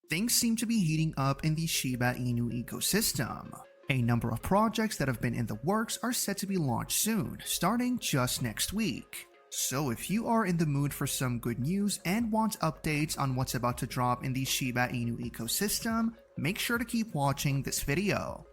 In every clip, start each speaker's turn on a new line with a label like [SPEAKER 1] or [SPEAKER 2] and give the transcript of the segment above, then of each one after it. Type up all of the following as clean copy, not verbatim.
[SPEAKER 1] Things seem to be heating up in the Shiba Inu ecosystem. A number of projects that have been in the works are set to be launched soon, starting just next week. So if you are in the mood for some good news and want updates on what's about to drop in the Shiba Inu ecosystem, make sure to keep watching this video.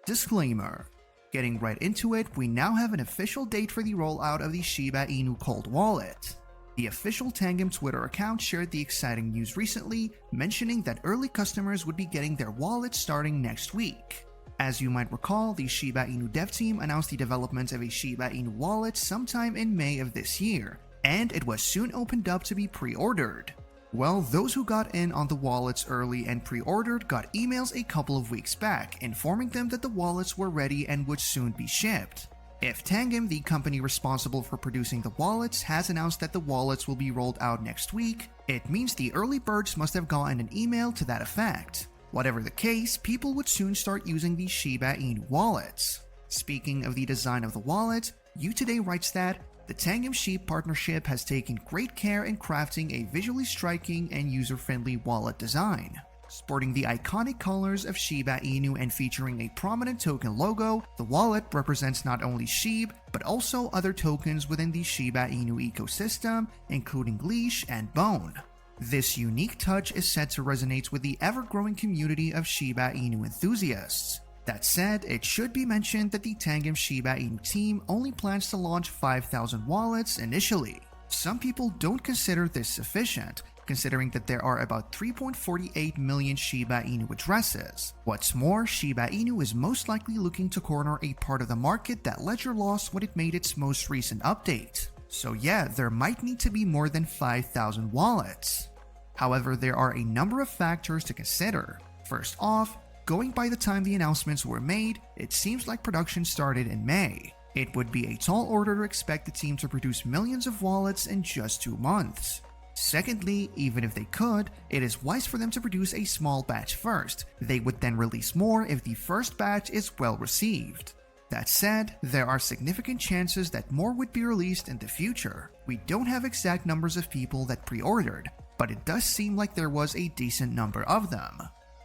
[SPEAKER 1] Disclaimer. Getting right into it, we now have an official date for the rollout of the Shiba Inu cold wallet. The official Tangem Twitter account shared the exciting news recently, mentioning that early customers would be getting their wallets starting next week. As you might recall, the Shiba Inu dev team announced the development of a Shiba Inu wallet sometime in May of this year, and it was soon opened up to be pre-ordered. Well, those who got in on the wallets early and pre-ordered got emails a couple of weeks back informing them that the wallets were ready and would soon be shipped. If Tangem, the company responsible for producing the wallets, has announced that the wallets will be rolled out next week, it means the early birds must have gotten an email to that effect. Whatever the case, people would soon start using the Shiba Inu wallets. Speaking of the design of the wallet, U-Today writes that the Tangem SHIB partnership has taken great care in crafting a visually striking and user-friendly wallet design. Sporting the iconic colors of Shiba Inu and featuring a prominent token logo, the wallet represents not only SHIB, but also other tokens within the Shiba Inu ecosystem, including Leash and Bone. This unique touch is said to resonate with the ever-growing community of Shiba Inu enthusiasts. That said, it should be mentioned that the Tangem Shiba Inu team only plans to launch 5,000 wallets initially. Some people don't consider this sufficient, considering that there are about 3.48 million Shiba Inu addresses. What's more, Shiba Inu is most likely looking to corner a part of the market that Ledger lost when it made its most recent update. So yeah, there might need to be more than 5,000 wallets. However, there are a number of factors to consider. First off, going by the time the announcements were made, it seems like production started in May. It would be a tall order to expect the team to produce millions of wallets in just 2 months. Secondly, even if they could, it is wise for them to produce a small batch first. They would then release more if the first batch is well received. That said, there are significant chances that more would be released in the future. We don't have exact numbers of people that pre-ordered, but it does seem like there was a decent number of them.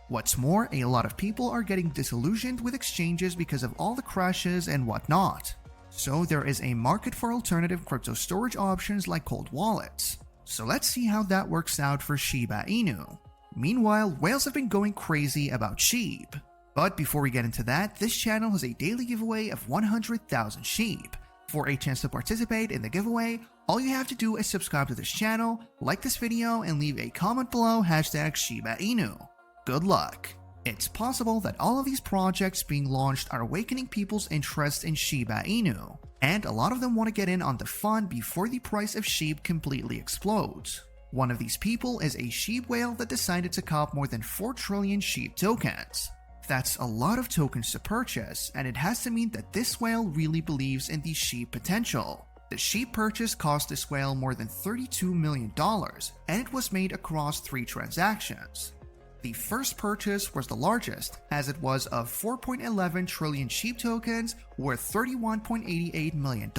[SPEAKER 1] What's more, a lot of people are getting disillusioned with exchanges because of all the crashes and whatnot. So there is a market for alternative crypto storage options like cold wallets. So let's see how that works out for Shiba Inu. Meanwhile, whales have been going crazy about SHIB. But before we get into that, this channel has a daily giveaway of 100,000 SHIB. For a chance to participate in the giveaway, all you have to do is subscribe to this channel, like this video, and leave a comment below #ShibaInu. Good luck! It's possible that all of these projects being launched are awakening people's interest in Shiba Inu, and a lot of them want to get in on the fun before the price of SHIB completely explodes. One of these people is a SHIB whale that decided to cop more than 4 trillion SHIB tokens. That's a lot of tokens to purchase, and it has to mean that this whale really believes in the SHIB potential. The SHIB purchase cost this whale more than $32 million, and it was made across 3 transactions. The first purchase was the largest, as it was of 4.11 trillion SHIB tokens worth $31.88 million.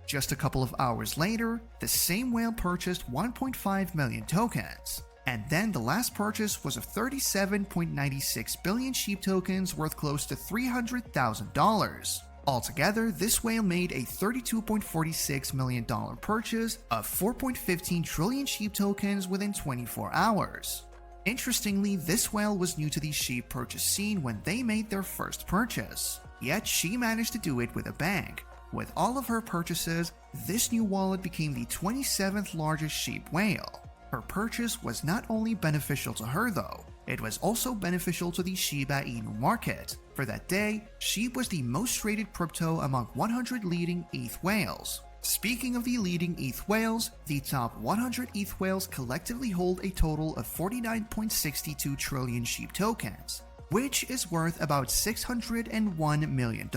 [SPEAKER 1] Just a couple of hours later, the same whale purchased 1.5 million tokens. And then the last purchase was of 37.96 billion SHIB tokens worth close to $300,000. Altogether, this whale made a $32.46 million purchase of 4.15 trillion SHIB tokens within 24 hours. Interestingly, this whale was new to the SHIB purchase scene when they made their first purchase. Yet she managed to do it with a bang. With all of her purchases, this new wallet became the 27th largest SHIB whale. Her purchase was not only beneficial to her though, it was also beneficial to the Shiba Inu market. For that day, SHIB was the most traded crypto among 100 leading ETH whales. Speaking of the leading ETH whales, the top 100 ETH whales collectively hold a total of 49.62 trillion SHIB tokens, which is worth about $601 million.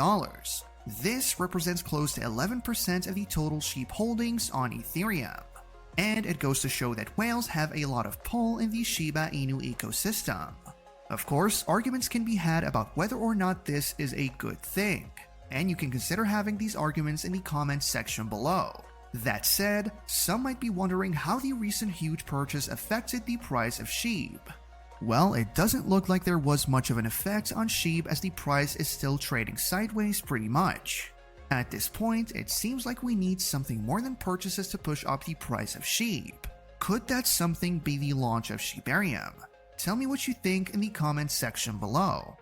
[SPEAKER 1] This represents close to 11% of the total SHIB holdings on Ethereum. And it goes to show that whales have a lot of pull in the Shiba Inu ecosystem. Of course, arguments can be had about whether or not this is a good thing, and you can consider having these arguments in the comments section below. That said, some might be wondering how the recent huge purchase affected the price of SHIB. Well, it doesn't look like there was much of an effect on SHIB as the price is still trading sideways pretty much. At this point, it seems like we need something more than purchases to push up the price of SHIB. Could that something be the launch of Shibarium? Tell me what you think in the comments section below.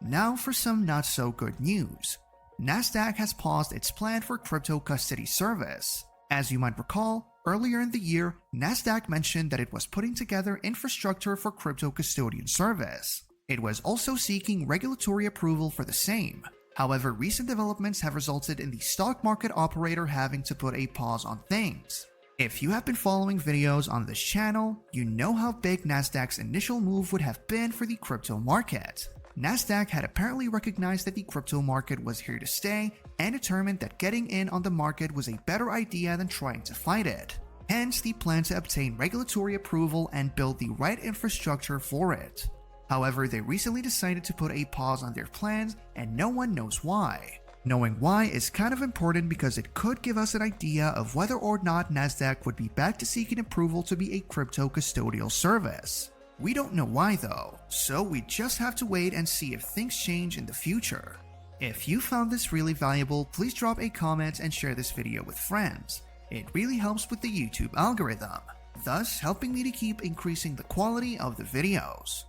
[SPEAKER 1] Now for some not so good news. NASDAQ has paused its plan for crypto custody service. As you might recall, earlier in the year, NASDAQ mentioned that it was putting together infrastructure for crypto custodian service. It was also seeking regulatory approval for the same. However, recent developments have resulted in the stock market operator having to put a pause on things. If you have been following videos on this channel, you know how big NASDAQ's initial move would have been for the crypto market. NASDAQ had apparently recognized that the crypto market was here to stay and determined that getting in on the market was a better idea than trying to fight it. Hence the plan to obtain regulatory approval and build the right infrastructure for it. However, they recently decided to put a pause on their plans and no one knows why. Knowing why is kind of important because it could give us an idea of whether or not NASDAQ would be back to seeking approval to be a crypto custodial service. We don't know why though, so we just have to wait and see if things change in the future. If you found this really valuable, please drop a comment and share this video with friends. It really helps with the YouTube algorithm, thus helping me to keep increasing the quality of the videos.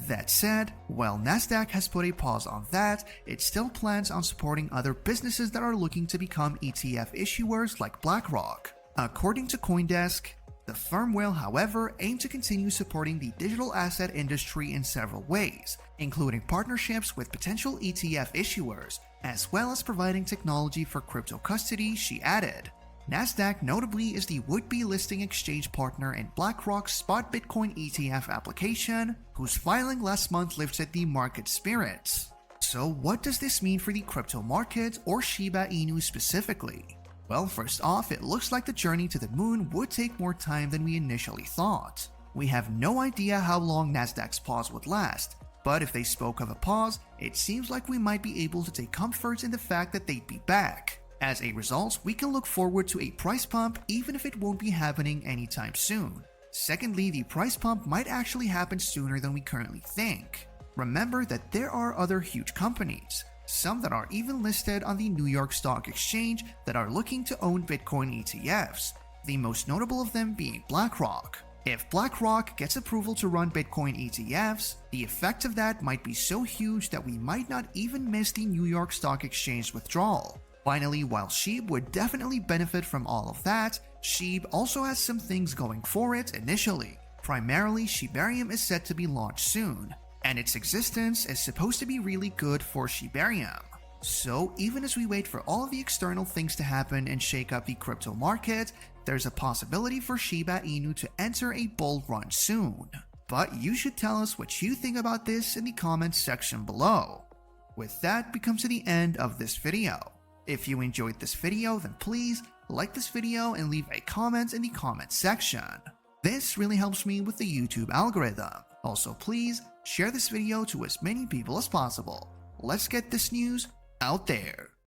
[SPEAKER 1] That said, while NASDAQ has put a pause on that, it still plans on supporting other businesses that are looking to become ETF issuers like BlackRock. According to CoinDesk, the firm will, however, aim to continue supporting the digital asset industry in several ways, including partnerships with potential ETF issuers, as well as providing technology for crypto custody, she added. NASDAQ notably is the would-be listing exchange partner in BlackRock's Spot Bitcoin ETF application, whose filing last month lifted the market spirits. So what does this mean for the crypto market or Shiba Inu specifically? Well, first off, it looks like the journey to the moon would take more time than we initially thought. We have no idea how long NASDAQ's pause would last, but if they spoke of a pause, it seems like we might be able to take comfort in the fact that they'd be back. As a result, we can look forward to a price pump even if it won't be happening anytime soon. Secondly, the price pump might actually happen sooner than we currently think. Remember that there are other huge companies, some that are even listed on the New York Stock Exchange, that are looking to own Bitcoin ETFs, the most notable of them being BlackRock. If BlackRock gets approval to run Bitcoin ETFs, the effect of that might be so huge that we might not even miss the New York Stock Exchange withdrawal. Finally, while SHIB would definitely benefit from all of that, SHIB also has some things going for it initially. Primarily, Shibarium is set to be launched soon, and its existence is supposed to be really good for Shibarium. So even as we wait for all of the external things to happen and shake up the crypto market, there's a possibility for Shiba Inu to enter a bull run soon. But you should tell us what you think about this in the comments section below. With that, we come to the end of this video. If you enjoyed this video, then please like this video and leave a comment in the comment section. This really helps me with the YouTube algorithm. Also, please share this video to as many people as possible. Let's get this news out there.